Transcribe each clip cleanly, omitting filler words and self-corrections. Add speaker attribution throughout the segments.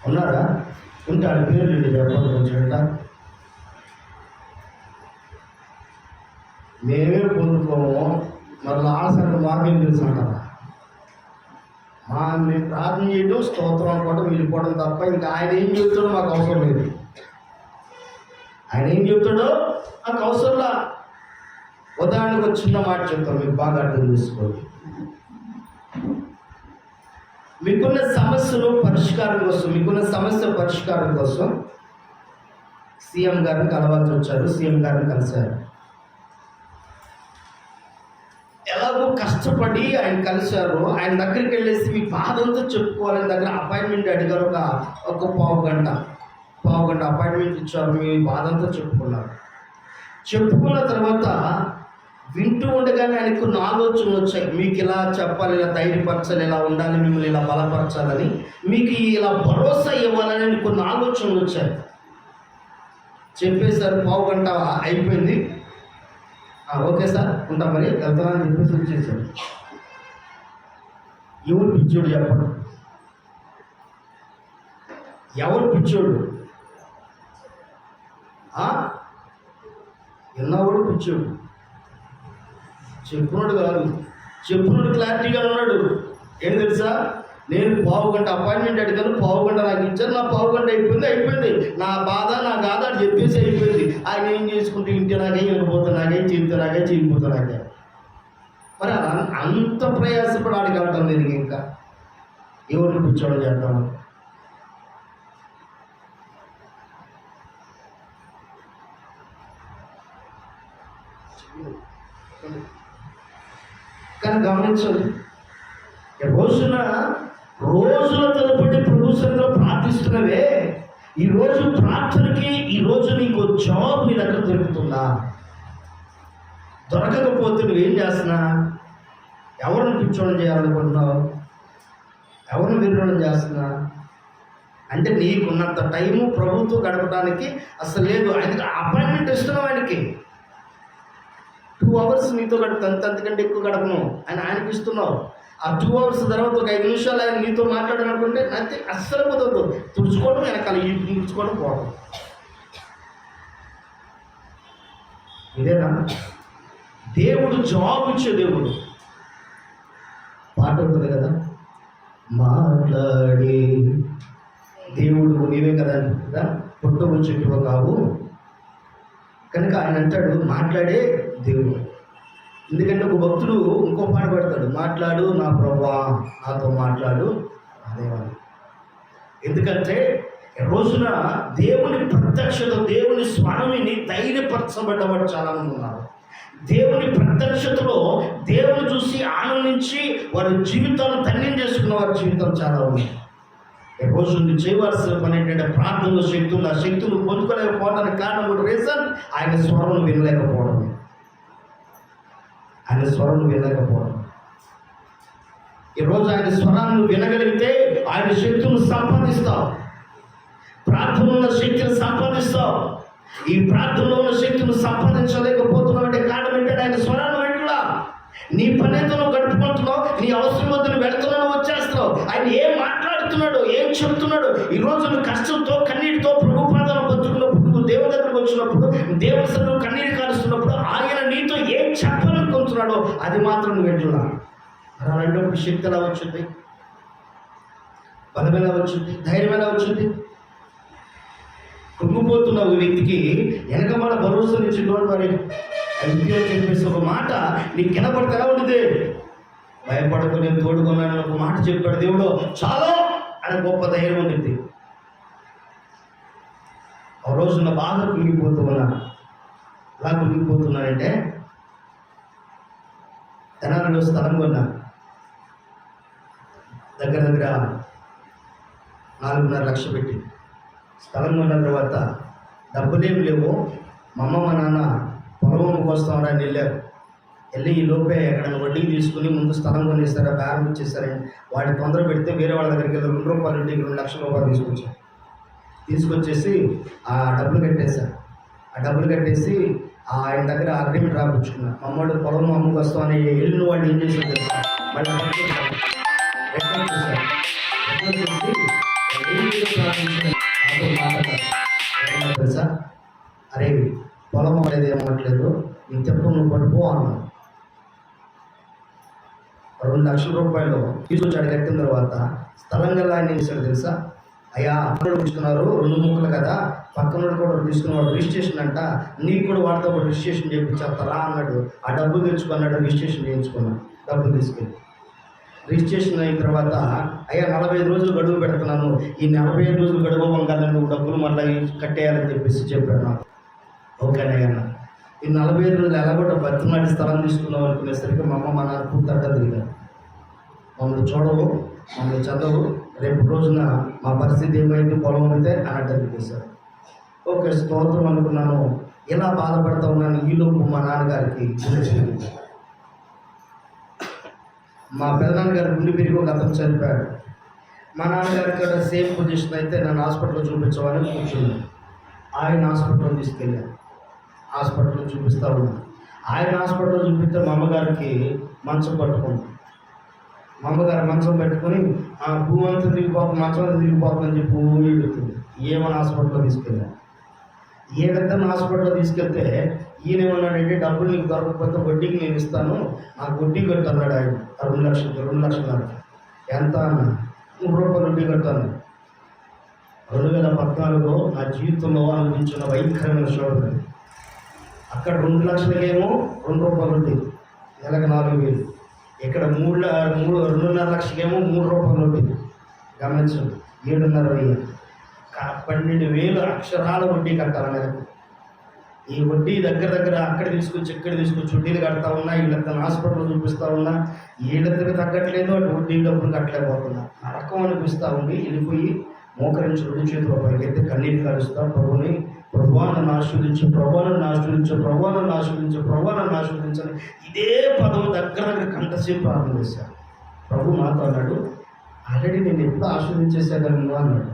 Speaker 1: ఉన్నారా? ఉంటే ఆడ పేర్లు చెప్పండి కొంచెం. మేమే పొందుకోము, మళ్ళీ ఆసరణ మాకేం తెలుసు అంటారా? మేము ప్రార్థన చేయడం, స్తోత్రం అనుకోవడం, వెళ్ళిపోవడం తప్ప ఇంకా ఆయన ఏం చెప్తాడో మాకు అవసరం లేదు. ఆయన ఏం చెప్తాడో నాకు అవసరంలా. ఉదాహరణకు ఒక చిన్న మాట చెప్తాను, మీకు బాగా అర్థం చేసుకోండి. మీకున్న సమస్య పరిష్కారం కోసం సీఎం గారిని కలవాల్సి వచ్చారు. సీఎం గారిని కలిశారు. ఎలాగో కష్టపడి ఆయన కలిశారు. ఆయన దగ్గరికి వెళ్ళేసి మీ బాధంతా చెప్పుకోవాలని దగ్గర అపాయింట్మెంట్ అడిగారు. ఒక పావు గంట అపాయింట్మెంట్ ఇచ్చారు. మీ బాధంతా చెప్పుకున్న తర్వాత వింటూ ఉండగానే ఆయనకు కొన్ని ఆలోచనలు వచ్చాయి. మీకు ఇలా చెప్పాలి, ఇలా ధైర్యపరచాలి, ఇలా ఉండాలి, మిమ్మల్ని ఇలా బలపరచాలని, మీకు ఇలా భరోసా ఇవ్వాలని కొన్ని ఆలోచనలు వచ్చాయి. చెప్పేశారు. పావు గంట అయిపోయింది. ఓకే సార్, ఉంటా, మరి వెళ్తానని చెప్పేసి వచ్చేసారు. ఎవరు పిచ్చోడు చెప్పడం? ఎవరు పిచ్చోడు? విన్నవాడు పిచ్చోడు, చెప్పున్నాడు కాదు. చెప్పున్నాడు క్లారిటీగా ఉన్నాడు. ఏం తెలుసా? నేను పావు గంట అపాయింట్మెంట్ అడిగాను, పావు గంట నాకు ఇచ్చారు, నా పావు గంట అయిపోయింది. నా బాధ నా గాథ అని చెప్పేసి అయిపోయింది. ఆయన ఏం చేసుకుంటే ఇంటే నాకేం వెళ్ళిపోతా, నాకేం చేయకపోతా నాకే. మరి అంత ప్రయాసపడి ఆడికి వెళ్ళటం లేదు. ఇంకా ఎవరిని కూర్చోవడం చేద్దాం? కానీ గమనించండి, రోజుల తరబడి ప్రభు సన్నిధిలో ప్రార్థిస్తున్నవే, ఈరోజు ప్రార్థనకి ఈరోజు నీకు జాబ్ నీ దగ్గర దొరుకుతుందా? దొరకకపోతే నువ్వేం చేస్తున్నా? ఎవరిని పిచ్చోడం చేయాలనుకుంటున్నావు? ఎవరిని విరోధం చేస్తున్నా? అంటే నీకున్నంత టైము ప్రభుత్వం గడపడానికి అసలు లేదు. ఆయనకి అపాయింట్మెంట్ ఇస్తున్నావు. ఆయనకి 2 hours నీతో గడుపుతాను, అంతకంటే ఎక్కువ గడపను అని ఆయనకి ఇస్తున్నావు. ఆ 2 hours తర్వాత ఒక 5 నిమిషాలు ఆయన నీతో మాట్లాడాలనుకుంటే అంతే, అస్సలు కుదరదు. తుడుచుకోవడం, వెనకాల తుడుచుకోవడం, పోవడం. ఇదేనా దేవుడు? జాబ్ ఇచ్చే దేవుడు. పాట ఉంటుంది కదా, మాట్లాడే దేవుడు నీవే కదా, పుట్టకు చెట్టువ కావు. కనుక ఆయన అంటాడు మాట్లాడే దేవుడు. ఎందుకంటే ఒక భక్తుడు ఇంకో పాట పడతాడు, మాట్లాడు నా ప్రభువా, నాతో మాట్లాడు అనేవాడు. ఎందుకంటే రోజున దేవుని ప్రత్యక్షత, దేవుని స్వరమిని ధైర్యపరచబడ్డవాడు చాలామంది ఉన్నారు. దేవుని ప్రత్యక్షతలో దేవుని చూసి ఆనందించి వారి జీవితాలను ధన్యం చేసుకున్న వారి జీవితాలు చాలా ఉన్నాయి. రోజు నువ్వు చేయవలసిన పని ఏంటంటే ప్రార్థనలో శక్తి ఉంది. ఆ శక్తి నువ్వు పొందుకోలేకపోవడానికి కారణం కూడా రీజన్ ఆయన స్వరం వినలేకపోవడమే. ఈరోజు ఆయన స్వరాన్ని వినగలిగితే ఆయన శక్తులను సంపాదిస్తావు. ప్రార్థనలో ఉన్న శక్తిని సంపాదిస్తావు. ఈ ప్రార్థనలో ఉన్న శక్తిని సంపాదించలేకపోతున్నావు అంటే కారణం ఏంటంటే ఆయన స్వరాన్ని వింటున్నా. నీ పనితో నువ్వు గడుపుకుంటున్నావు, నీ అవసరం వద్ద నువ్వు వెళుతున్నావు, వచ్చేస్తున్నావు. ఆయన ఏం మాట్లాడుతున్నాడు, ఏం చెప్తున్నాడు? ఈరోజు నువ్వు కష్టంతో కన్నీటితో ప్రభు పాదాలకు వచ్చుకున్నప్పుడు, దేవుని దగ్గరకు వచ్చినప్పుడు, దేవుని సన్నిధిలో కన్నీరు కారుస్తున్నప్పుడు ఆయన నీతో ఏం చెప్పాలనుకుంటున్నాడో అది మాత్రం నువ్వు వింటున్నా. అలాంటప్పుడు శక్తి ఎలా వచ్చింది, బలం ఎలా వచ్చింది, ధైర్యం ఎలా వచ్చింది? కృంగిపోతున్న ఒక వ్యక్తికి వెనక మన భరోసా నుంచి మరి అని చెప్పేసి ఒక మాట నీకు కినపడితే ఎలా ఉంటుంది? భయపడకు, నేను తోడుకున్నాను ఒక మాట చెప్పాడు దేవుడు, చాలా అని గొప్ప ధైర్యం ఉంటుంది. ఆ రోజు నా బాధ కృంగిపోతున్నా. ఎలా కృంగిపోతున్నానంటే తెనాలిలో స్థలం కొన్నా. దగ్గర 4.5 లక్షలు పెట్టి స్థలం కొన్న తర్వాత డబ్బులేమి లేవు. మా అమ్మ మా నాన్న పొలం కోస్తామని వెళ్ళి ఈ లోపే ఎక్కడైనా వడ్డీకి తీసుకుని ముందు స్థలం కొనేస్తారా, బేరం ఇచ్చేస్తారని వాడి తొందర పెడితే వేరే వాళ్ళ దగ్గరికి వెళ్ళి ₹2 ఇంటికి 2 లక్షల రూపాయలు తీసుకొచ్చేసి ఆ డబ్బులు కట్టేశారు. ఆ డబ్బులు కట్టేసి ఆయన దగ్గర అగ్రిమెంట్ రాపించుకున్నా. అమ్మడు పొలం అమ్ముకు వస్తామని వెళ్ళిన వాళ్ళు ఏం చేసి మళ్ళీ ప్రార్థన నీ తెప్ప నువ్వు పడిపో అన్నాను. 2 లక్షల రూపాయలు తీసుకొచ్చాడు. కట్టిన తర్వాత స్థలం గల ఆయన ఏం చేశాడు తెలుసా? అయ్యా తీసుకున్నారు 2 ముక్కలు కదా, పక్కన కూడా తీసుకున్నవాడు రిజిస్ట్రేషన్ అంట, నీకు కూడా వాడితో కూడా రిజిస్ట్రేషన్ చేయించేస్తారా అన్నాడు. ఆ డబ్బులు తెచ్చుకున్నాడు, రిజిస్ట్రేషన్ చేయించుకున్నాడు. డబ్బులు తీసుకెళ్ళి రిజిస్ట్రేషన్ అయిన తర్వాత, అయ్యా 45 రోజులు గడువు పెడుతున్నాను, ఈ 45 రోజులు గడువు అవ్వగానే నువ్వు డబ్బులు మళ్ళీ కట్టేయాలని చెప్పాడు నాకు. ఓకేనయ్యా, ఈ 45 రోజులు ఎలా కూడా బతిమాటి స్థలం తీసుకున్నాం అనుకునేసరికి మా అమ్మ మా నాన్న పూర్తి అడ్డ తిరిగారు. మమ్మల్ని చూడవు, మమ్మల్ని చదవు, రేపు రోజున మా పరిస్థితి ఏమైంది, పొలం అయితే అని అడ్డ తిరిగేశారు. ఓకే, స్తోత్రం అనుకున్నాను. ఇలా బాధపడతా ఉన్నాను. ఈలోపు మా నాన్నగారికి మా పెదనాన్నగారు గుండె పెరిగి ఒక అతను చనిపోయాడు. మా నాన్నగారికి కూడా సేమ్ పొజిషన్ అయితే నన్ను హాస్పిటల్లో చూపించమని కూర్చున్నాను. ఆయన హాస్పిటల్లో తీసుకెళ్ళాను. హాస్పిటల్లో చూపిస్తూ ఉన్నాను. ఆయన హాస్పిటల్లో చూపిస్తే మా అమ్మగారికి మంచం పట్టుకుంది. మా అమ్మగారు మంచం పెట్టుకొని ఆ భూమి అంతా తిరిగిపోతుంది, మంచం అంతా తిరిగిపోతుందని చెప్పి ఊడుతుంది. ఏమని హాస్పిటల్లో తీసుకెళ్ళాను. ఏదైనా హాస్పిటల్లో తీసుకెళ్తే ఈయన ఏమన్నాడంటే, డబ్బులు నీకు దొరకకపోతే వడ్డీకి నేను ఇస్తాను, నాకు వడ్డీ కట్టు అన్నాడు ఆయన. 2 లక్షలు ఎంత అన్నా? 3 రూపాయలు వడ్డీ కట్టాను. 2014లో నా జీవితంలో అనుభవించిన భయంకరమైన శోధన. అక్కడ 2 లక్షలకేమో 2 రూపాయలు వడ్డీ, నెలకు 4,000. ఇక్కడ 2.5 లక్షకేమో 3 రూపాయలు వడ్డీ. గమనించండి, 7,500. 12,000 అక్షరాల వడ్డీ కట్టాలి నెలకు. ఈ వడ్డీ దగ్గర అక్కడ తీసుకొచ్చి ఇక్కడ తీసుకొచ్చి వడ్డీలు కడతా ఉన్నా, వీళ్ళతో హాస్పిటల్లో చూపిస్తూ ఉన్నా, వీళ్ళకి తగ్గట్లేదు, అటు వడ్డీ డబ్బులు కట్టలేకపోతున్నా. నరకం అనిపిస్తూ ఉండి వెళ్ళిపోయి మోకరించి 2 చేతుల పైకైతే కన్నీరు కలుస్తా, ప్రభువాను ఆశీర్వదించని ఇదే పదం దగ్గర కంటసేపు ప్రార్థన చేశాను. ప్రభు నాతో అన్నాడు, ఆల్రెడీ నేను ఎప్పుడు ఆశీర్వదించేసాను అన్నాడు.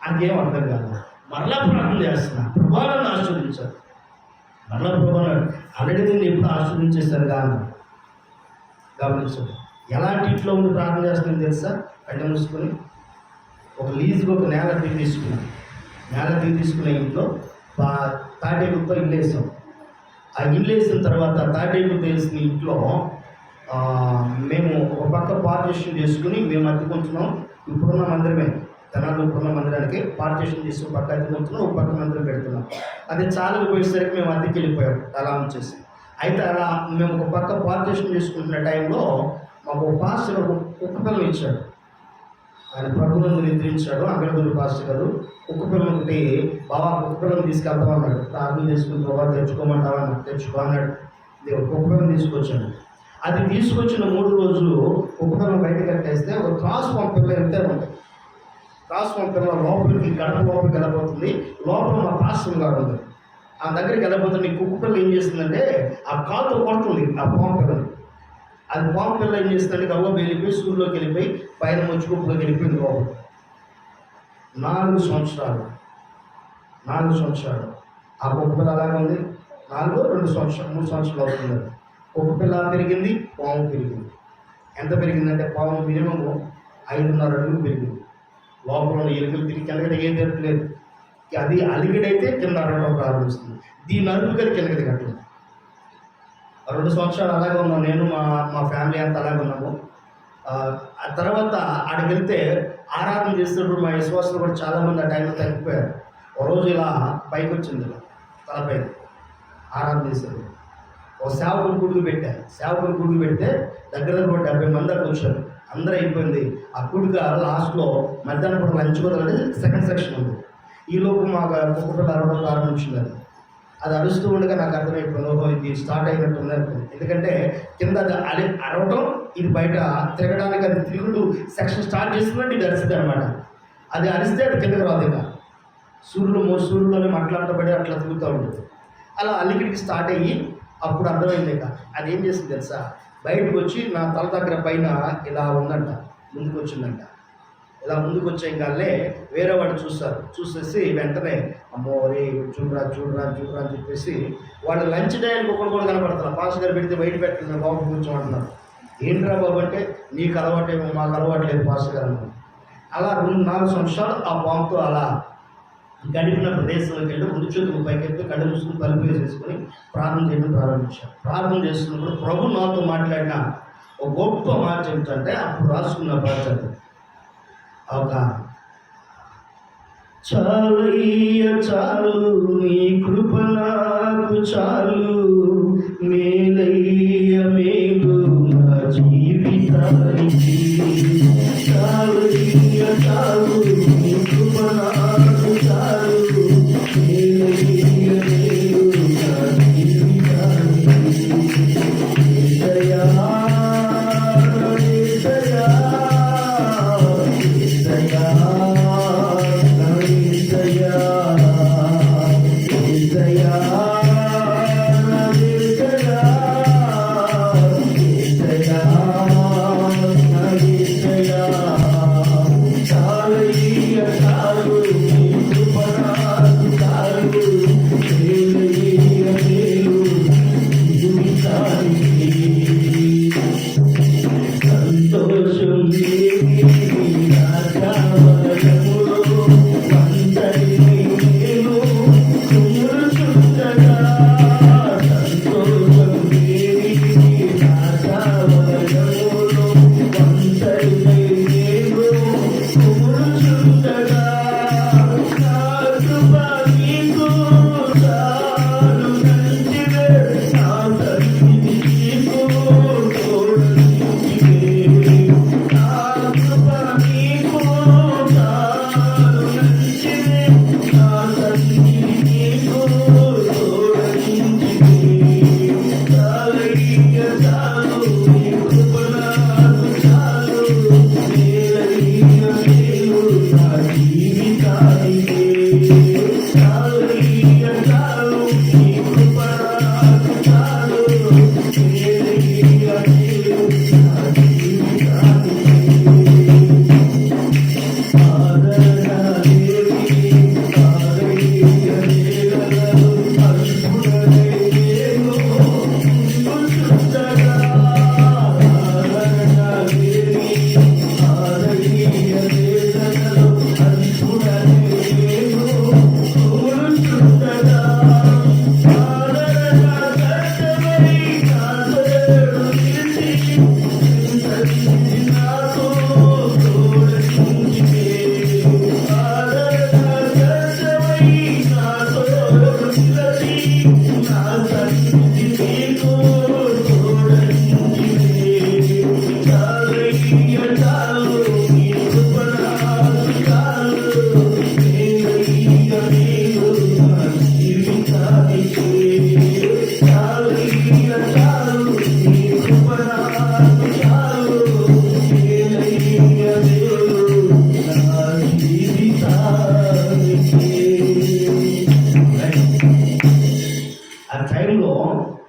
Speaker 1: నాకేం అర్థం కాదు. మరలా ప్రార్థన చేస్తున్నా, ప్రభువాను ఆశీర్వదించాను. మరలా ప్రభు ఆల్రెడీ నేను ఎప్పుడు ఆశీర్వదించేశాను కాదు. గమనించండి, ఎలాంటి ఇంట్లో ఉండి ప్రార్థన చేస్తుందని తెలుసా? కళ్ళు మూసుకొని ఒక లీజుకి ఒక నేల తీసుకునే ఇంట్లో తాటేకులతో ఇల్లు వేసాం. ఆ ఇల్లు వేసిన తర్వాత తాటేకులతో వేసిన ఇంట్లో మేము ఒక పక్క పార్టీషన్ చేసుకుని మేము అద్దెకుంటున్నాం. ఇప్పుడున్న మందిరమే, తెనాలి ఇప్పుడున్న మందిరానికి పార్టీషన్ చేసుకుని పక్క అద్దెకుంటున్నాం, ఒక పక్క మందిరం పెడుతున్నాం. అది చాలకపోయేసరికి మేము అద్దెకి వెళ్ళిపోయాం అలా వచ్చేసి. అయితే అలా మేము ఒక పక్క పార్టీషన్ చేసుకుంటున్న టైంలో మాకు ఒక పాస్టర్ కుక్క పిల్లలు ఇచ్చాడు. ఆయన ప్రభువును నిద్రించాడు. అంగళగురు పాస్టర్ గారు కుక్క పిల్లలు ఒకటి, బాబా కుక్క పిల్లలు తీసుకెళ్తాం అన్నాడు. ప్రార్థన చేసుకుని బాబా తెచ్చుకోమంటావా, తెచ్చుకో అన్నాడు. కుక్క పిల్లలు తీసుకొచ్చాడు. అది తీసుకొచ్చిన 3 రోజులు కుక్క పిల్లలు బయట కట్టేస్తే ఒక ట్రాన్స్ఫార్మ్ పిల్లలు ఎంత ఉంటాయి. ట్రాన్స్ఫార్మ్ పిల్లల లోపలికి గడప లోపలికి వెళ్ళబోతుంది. లోపల మా పాస్టర్ గారు ఉంది. ఆ దగ్గరికి వెళ్ళబోతుంది. ఈ కుక్క పిల్ల ఏం చేస్తుందంటే ఆ కాలుతో కొడుతుంది ఆ పాము పిల్లలు. అది పాము పిల్ల ఏం చేస్తుందంటే గవ్వ వెళ్ళిపోయి సూర్యులోకి వెళ్ళిపోయి పైన ముచ్చుకుప్పులోకి వెళ్ళిపోయింది లోపల. 4 సంవత్సరాలు ఆ కుక్క పిల్ల అలాగే ఉంది. 2 సంవత్సరాలు 3 సంవత్సరాలు అవుతుంది. కుక్క పిల్ల పెరిగింది, పాము పెరిగింది. ఎంత పెరిగిందంటే పాము మినిమం 5.5 అడుగులు పెరిగింది. లోపల ఎలుకలు తిరిగి కిందకి దిగేటట్లేదు. అది అలిగిడైతే కింద అరవడం ప్రారంభిస్తుంది. దీని అరుగు గారి కిందకి దిగట్లేదు. 2 సంవత్సరాలు అలాగే ఉన్నాం. నేను మా ఫ్యామిలీ అంతా అలాగే ఉన్నాము. ఆ తర్వాత ఆడికి వెళ్తే ఆరాధన చేస్తున్నప్పుడు మా విశ్వాసులు కూడా చాలామంది ఆ టైంలో తగ్గిపోయారు. ఒక రోజు ఇలా పైకి వచ్చింది, ఇలా తలపై ఆరాధన చేశారు. ఒక సేవకులు గుడికి పెడితే దగ్గర 70 మంది అక్కడ వచ్చారు. అందరూ అయిపోయింది. ఆ గుడిగా లాస్ట్లో మధ్యాహ్నం పూట లంచ్ వదలంటే సెకండ్ సెక్షన్ ఉంది. ఈలోపు మా కుక్క పిల్ల అరవడం ప్రారంభించింది. అది అరుస్తూ ఉండగా నాకు అర్థమైపోయింది, ఓహో ఇది స్టార్ట్ అయినట్టు ఉంది అనుకుంది. ఎందుకంటే కింద అది అరవటం, ఇది బయట తిరగడానికి అది తిరుగుడు సెక్షన్ స్టార్ట్ చేస్తున్నట్టు ఇది అరిస్తుంది అనమాట. అది అరిస్తే అది కిందకి రాదు. ఇక సూర్యులోనే మాట్లాడబడి అట్లా తిరుగుతూ ఉంటుంది. అలా అల్లికిడికి స్టార్ట్ అయ్యి అప్పుడు అర్థమైంది. ఇక అది ఏం చేస్తుంది తెలుసా? బయటకు వచ్చి నా తల దగ్గర పైన ఇలా ఉందంట, ముందుకు వచ్చిందంట. ఇలా ముందుకు వచ్చేయగానే వేరే వాడు చూసేసి వెంటనే అమ్మో రే చూడరా అని చెప్పేసి వాళ్ళు లంచ్ టైంకి ఒకరు కూడా కనపడతారు. పాస్ గారు పెడితే బయట పెట్టండి బాబు కూర్చోమంటున్నారు. ఏంట్రా బాబు అంటే నీకు అలవాటేమో మాకు అలవాటు లేదు పాస్ గారు అన్నారు. అలా 4 సంవత్సరాలు ఆ బాంబుతో అలా గడిపిన ప్రదేశంలోకి వెళ్ళి ముందు చేతులు పైకెత్తి కళ్ళు మూసుకుని తలుపు వేసేసుకొని ప్రార్థన చేయడం ప్రారంభించాను. ప్రార్థన చేస్తున్నప్పుడు ప్రభు నాతో మాట్లాడిన ఒక గొప్ప మాట ఏమిటంటే, అప్పుడు రాసుకున్న బాధ్యత ఒక చాలయ్య చాలు నీ కృప నాకు చాలు, మేలయ్య మేలు నా జీవితానికి, చాలయ్య చాలు నీ కృప నాకు చాలు, మేలయ్య మేలు నా జీవితానికి. దయా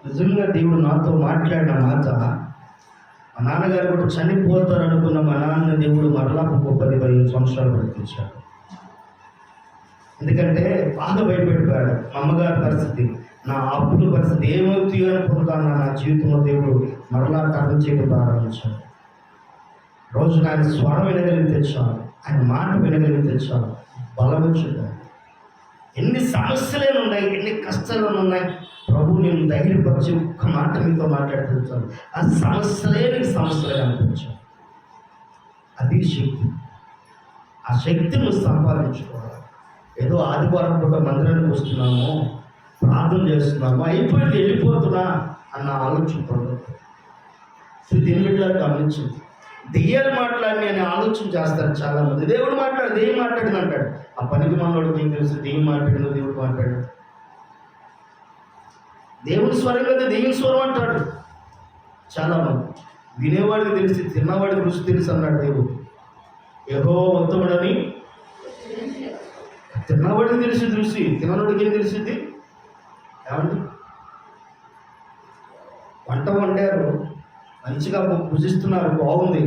Speaker 1: నిజంగా దేవుడు నాతో మాట్లాడిన మాట, మా నాన్నగారు కూడా చనిపోతారు అనుకున్న మా నాన్న దేవుడు మరలా 10-15 సంవత్సరాలు బ్రతికించాడు. ఎందుకంటే బాగా భయపడిపోయాడు. మా అమ్మగారి పరిస్థితి, నా అప్పుల పరిస్థితి ఏమవుతాయో అనుకుంటాను. నా జీవితంలో దేవుడు మరలా టర్న్ చేయడం ప్రారంభించాడు. రోజు ఆయన స్వరం వినగలిగితే చాలు, ఆయన మాట వినగలిగితే చాలు, బలం వచ్చింది. ఎన్ని సమస్యలు ఉన్నాయి, ఎన్ని కష్టాలు ఉన్నాయి, ప్రభు నేను ధైర్యపరిచి ఒక్క మాట మీతో మాట్లాడుతున్నాను. ఆ సమస్యలే నీకు సమస్యలుగా అనిపించాను. అది శక్తి. ఆ శక్తి నువ్వు సంపాదించుకోవాలి. ఏదో ఆదివారం పూట మందిరానికి వస్తున్నాము, ప్రార్థన చేస్తున్నాము, అయిపోయింది వెళ్ళిపోతున్నా అన్న ఆలోచన పొందదు. దీని బిడ్డలు గమనించింది. దెయ్యాలు మాట్లాడి అనే ఆలోచన చేస్తారు చాలామంది. దేవుడు మాట్లాడు, దెయ్యం మాట్లాడింది అంటాడు. ఆ పనికి మనోడికి ఏం తెలుసు దెయ్యం మాట్లాడిందో దేవుడు మాట్లాడాడు. దేవుని స్వరం కదా దెయ్యం స్వరం అంటాడు చాలామంది. వినేవాడికి తెలిసి తిన్నవాడికి రుచి తెలుసు అన్నాడు దేవుడు. యెహోవా ఉత్తముడని తిన్నవాడికి తెలిసి రుచి, తినవాడికి ఏం తెలిసింది? ఏమండి, వంట వండారు, మంచిగా భుజిస్తున్నారు, బాగుంది.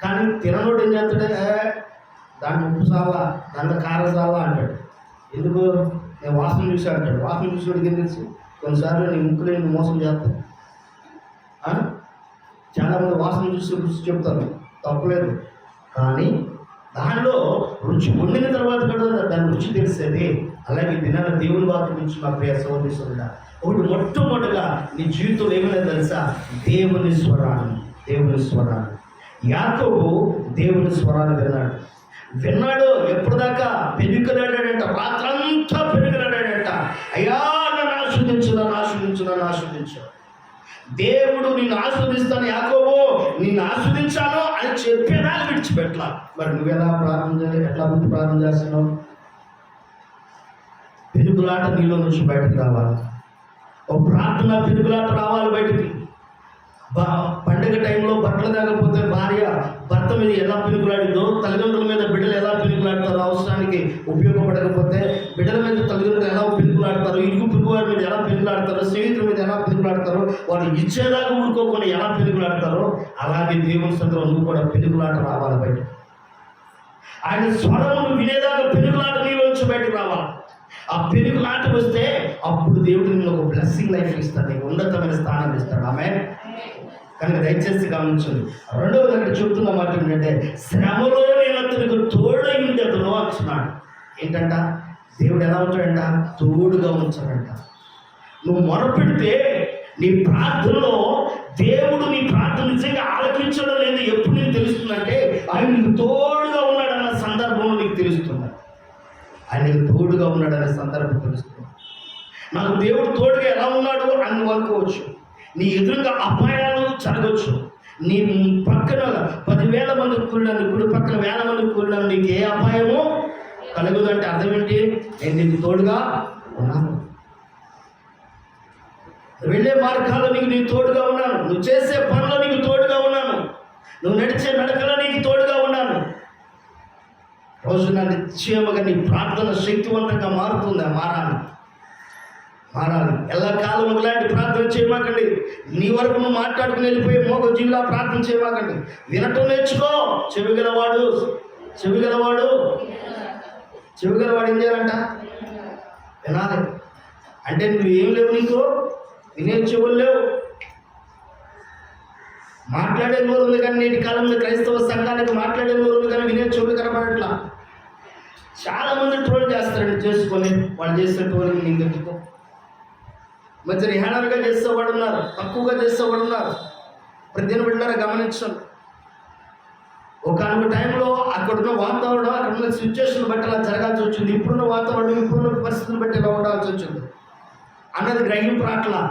Speaker 1: కానీ తిననోడు ఏం చేస్తాడే, దాంట్లో ఉప్పు సాలా, దాంట్లో కారం సాలా అంటాడు. ఎందుకు? నేను వాసన చూసి అంటాడు. వాసన చూసేవాడికి ఏం తెలుసు? కొన్నిసార్లు నీ ముక్కులు నేను మోసం చేస్తాను. చాలామంది వాసన చూసి రుచి చెప్తారు, తప్పలేదు. కానీ దానిలో రుచి పొందిన తర్వాత కూడా దాన్ని రుచి తెలిసేది. అలాగే దినాల దేవుని వాక్యం నుంచి మా ప్రియ సోదరుడా, ఒకటి మొట్టమొదటిగా నీ జీవితంలో ఏమైనా తెలుసా? దేవుని స్వరాన్ని. యాకోబు దేవుని స్వరాన్ని విన్నాడు. ఎప్పటిదాకా పెనుకలాడాడంట, రాత్రంతా పెనుకలాడాడంట. అయ్యా నన్ను ఆస్వాదించు. దేవుడు నిన్ను ఆస్వాదిస్తాను యాకోబు, నిన్ను ఆస్వాదించాను అని చెప్పేదాన్ని విడిచిపెట్టలా. మరి నువ్వు ఎట్లా ప్రార్థన చేస్తున్నావు? పెనుగులాట నీలో నుంచి బయటకు రావాలి. ఓ ప్రార్థన పెనుగులాట రావాలి బయటికి. పండుగ టైంలో బట్టలు తాగకపోతే భార్య భర్త మీద ఎలా పెనుగులాడిందో, తల్లిదండ్రుల మీద బిడ్డలు ఎలా పెనుగులాడతారో, అవసరానికి ఉపయోగపడకపోతే బిడ్డల మీద తల్లిదండ్రులు ఎలా పెనుగులాడతారు, ఇరుగు పొరుగువారి మీద ఎలా పెనుగులాడతారో, స్నేహితుల మీద ఎలా పెనుగులాడతారో, వాళ్ళు ఇచ్చేదాకా ఊరుకోకుండా ఎలా పెనుగులాడతారో, అలాగే దేవుని సందులో నువ్వు కూడా పెనుగులాట రావాలి బయట. ఆయన స్వరమును వినేదాకా పెనుగులాట నీలోంచి బయటకు రావాలి. ఆ పెనుగులాట వస్తే అప్పుడు దేవుడు నిన్ను ఒక బ్లెస్సింగ్ లైఫ్ ఇస్తాడు, నీకు ఉన్నతమైన స్థానం ఇస్తాడు. ఆమేన్. కనుక దయచేసి గమనించండి. రెండవది అక్కడ చెప్తున్న మాట ఏంటంటే, శ్రమలో నేను అతనికి తోడైండెదను అంటున్నాడు. ఏంటంట? దేవుడు ఎలా ఉంటాడంట? తోడుగా ఉంచాడంట. నువ్వు మొరపెడితే నీ ప్రార్థనలో దేవుడు నీ ప్రార్థన నిజంగా ఆలకించడం లేదు ఎప్పుడు నీకు తెలుస్తుందంటే, ఆయన నీకు తోడుగా ఉన్నాడన్న సందర్భంలో నీకు తెలుస్తుంది. ఆయన నీకు తోడుగా ఉన్నాడనే సందర్భం తెలుస్తుంది. నాకు దేవుడు తోడుగా ఎలా ఉన్నాడు అని నువ్వు అనుకోవచ్చు. నీ ఎదురుగా అపాయాలు జరగవచ్చు. నీ పక్కన 10,000 మంది కూలినాను, ఇప్పుడు పక్కన 1,000 మంది కూలినాను, నీకు ఏ అపాయమో కలుగుదంటే అర్థం ఏంటి? నేను నీకు తోడుగా ఉన్నాను. వెళ్ళే మార్గాల్లో నీకు తోడుగా ఉన్నాను. నువ్వు చేసే పనుల్లో నీకు తోడుగా ఉన్నాను. నువ్వు నడిచే నడకలో నీకు తోడుగా ఉన్నాను. రోజున నిశ్చయముగా నీ ప్రార్థన శక్తివంతంగా మారుతుంది. మారాలి. ఎల్లకాలం ఇలాంటి ప్రార్థన చేయమాకండి. నీ వరకు నువ్వు మాట్లాడుకుని వెళ్ళిపోయి మోగ జీవిలా ప్రార్థన చేయమాకండి. వినటం నేర్చుకో. చెవిగలవాడు ఏం చేయాలంట? వినాలి. అంటే నువ్వు ఏం లేవు, నీకు వినే చెవులు లేవు. మాట్లాడే నోరు ఉంది కానీ నేటి కాలంలో క్రైస్తవ సంఘానికి మాట్లాడే నోరు ఉంది కానీ వినే చెవులు కనపడట్లా. చాలా మంది ట్రోల్ చేస్తారండి, చేసుకొని వాళ్ళు చేసే ట్రోలింగ్ నీకు ఎందుకో. మధ్య నిహానలుగా చేసేవాడు ఉన్నారు, తక్కువగా చేసేవాడు ఉన్నారు. ప్రతిదిన బిడ్డలారా గమనించండి. ఒకనొక టైంలో అక్కడున్న వాతావరణం, అక్కడున్న సిచ్యువేషన్ బట్టి అలా జరగాల్సి వచ్చింది. ఇప్పుడున్న వాతావరణం, ఇప్పుడున్న పరిస్థితులు బట్టి ఇలా ఉండాల్సి వచ్చింది అన్నది గ్రహింపు రాట్లా.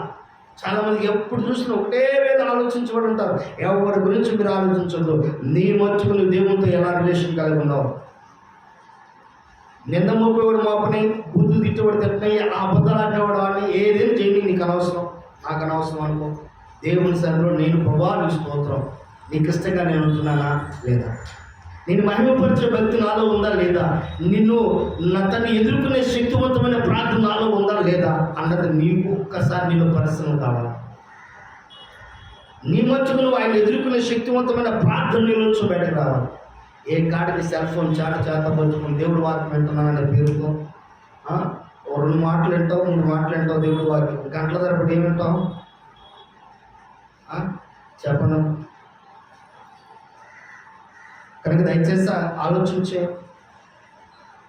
Speaker 1: చాలామందికి ఎప్పుడు చూసినా ఒకటే వేద ఆలోచించబడి ఉంటారు. ఎవరి గురించి మీరు ఆలోచించదు. నీ మధ్యకు నువ్వు దేవునితో ఎలా రిలేషన్ కలిగి ఉన్నావు? నింద మోపేవాడు మోపని, బుద్ధులు తిట్టేవాడు తిట్టని, అబద్ధాలు ఆడేవాడు అని ఏదేం చేయండి, నీకు అనవసరం, నాకు అనవసరం అనుకో. దేవుని సన్నిధిలో నేను ప్రభా నీ స్తోత్రం, నీకు ఇష్టంగా నేను ఉంటున్నానా లేదా, నేను మహిమపరిచే భక్తి నాలో ఉందా లేదా, నిన్ను తను ఎదుర్కొనే శక్తివంతమైన ప్రార్థన నాలో ఉందా లేదా అన్నది నీకు ఒక్కసారి నీలో పరిశ్రమ కావాలి. నీ మధ్యకు నువ్వు ఆయన ఎదుర్కొనే శక్తివంతమైన ప్రార్థన నీలోంచి బయటకు రావాలి. ఏ కాడికి సెల్ ఫోన్ చేత పరుచుకుని దేవుడు వాక్యం వింటున్నాననే పేరుతో 2 మాటలు వింటావు, 3 మాటలు వింటావు. దేవుడు వాక్యం గంటల తరబడి ఏమి వింటావు చెప్పను. కనుక దయచేసి ఆలోచించే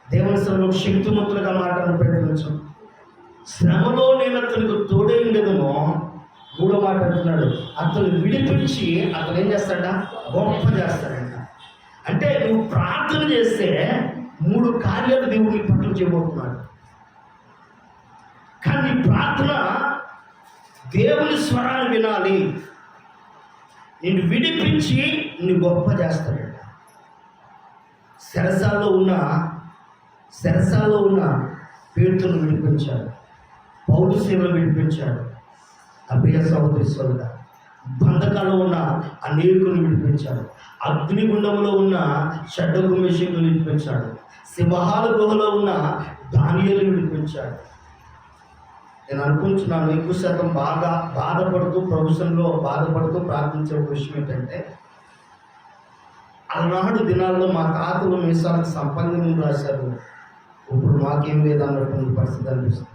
Speaker 1: దేవుని శ్రమలో శక్తిమంతులుగా మాటను ప్రకటించు. శ్రమలో నేను అతనికి తోడైండెదను. 3వ మాట అంటున్నాడు, అతను విడిపించి అతను ఏం చేస్తాడా? గొప్ప చేస్తాడంట. అంటే నువ్వు ప్రార్థన చేస్తే 3 కార్యాలు దేవుని పట్ల చేయబోతున్నాడు. కానీ ప్రార్థన దేవుని స్వరాన్ని వినాలి. నిన్ను విడిపించి నిన్ను గొప్ప చేస్తాడంట. చెరసాల్లో ఉన్న పేతురును విడిపించాడు, పౌలు సేవలు విడిపించాడు. అప్రియ సహోదరుడా, బంధకాల్లో ఉన్న అనేకులను విడిపించాడు. అగ్నిగుండంలో ఉన్న షడ్డకు మెషిన్లు విడిపించాడు. సింహాల గుహలో ఉన్న దానియేలు విడిపించాడు. నేను అనుకుంటున్నాను ఎక్కువ శాతం బాధపడుతూ ప్రభుత్వంలో బాధపడుతూ ప్రార్థించే విషయం ఏంటంటే, అలనాడు దినాల్లో మా తాతలు మీసాలకు సంపంగం రాశారు, ఇప్పుడు మాకేం లేదన్నటువంటి పరిస్థితి అనిపిస్తుంది.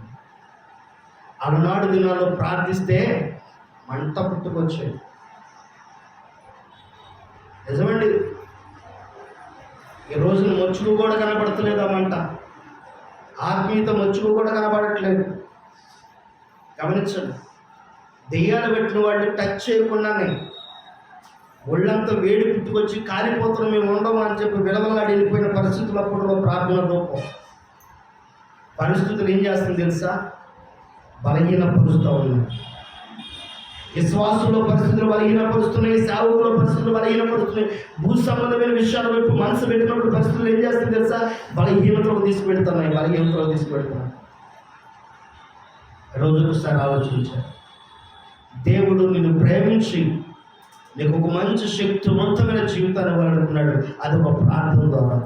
Speaker 1: అలనాడు దినాల్లో ప్రార్థిస్తే మంట పుట్టుకొచ్చేది. నిజమండి. ఈ రోజున మచ్చులు కూడా కనపడతలేదు ఆ మంట. ఆత్మీయత మచ్చుకు కూడా కనబడట్లేదు. గమనించండి, దెయ్యాలు పెట్టిన వాళ్ళు టచ్ చేయకుండానే ఒళ్ళంతా వేడి పుట్టుకొచ్చి కాలిపోతున్న మేము ఉండము అని చెప్పి విలవలాడి వెళ్ళిపోయిన పరిస్థితులు అప్పుడు ప్రార్థన రూపం. పరిస్థితులు ఏం చేస్తుంది తెలుసా? బలహీనపరుస్తూ ఉన్నాయి. విశ్వాసంలో పరిస్థితులు బలహీనపరుస్తున్నాయి, సేవకుల పరిస్థితులు బలహీనపరుస్తున్నాయి. భూ సంబంధమైన విషయాల వైపు మనసు పెట్టినప్పుడు పరిస్థితులు ఏం చేస్తుంది తెలుసా? బలహీనతలకు తీసుకుపెడుతున్నాయి. రోజుకొకసారి ఆలోచించారు. దేవుడు నిన్ను ప్రేమించి నీకు ఒక మంచి శక్తివంతమైన జీవితాన్ని ఇవ్వాలనుకున్నాడు. అది ఒక ప్రార్థన ద్వారా.